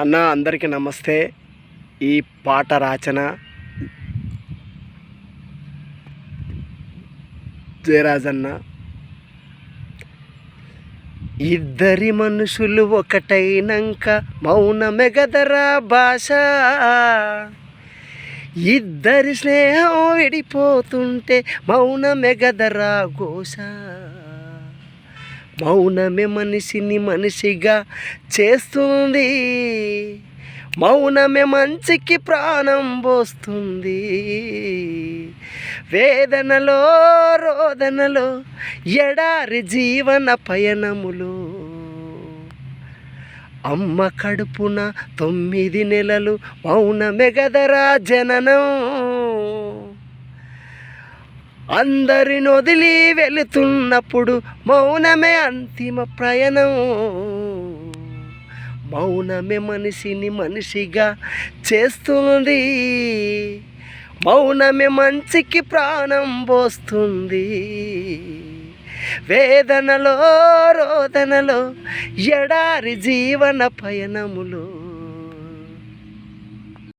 అన్న అందరికీ నమస్తే. ఈ పాట రచన జయరాజన్న. ఇద్దరి మనుషులు ఒకటైనంక మౌనమే గదరా భాష, ఇద్దరి స్నేహం విడిపోతుంటే మౌనమే గదరా ఘోష. మౌనమే మనిషిని మనిషిగా చేస్తుంది, మౌనమే మంచికి ప్రాణం పోస్తుంది. వేదనలో రోదనలో ఎడారి జీవన పయనములు, అమ్మ కడుపున 9 నెలలు మౌనమే గదరా జననం. అందరిని వదిలి వెళుతున్నప్పుడు మౌనమే అంతిమ ప్రయాణం. మౌనమే మనిషిని మనిషిగా చేస్తుంది, మౌనమే మంచికి ప్రాణం పోస్తుంది. వేదనలో రోదనలో ఎడారి జీవన పయనములు.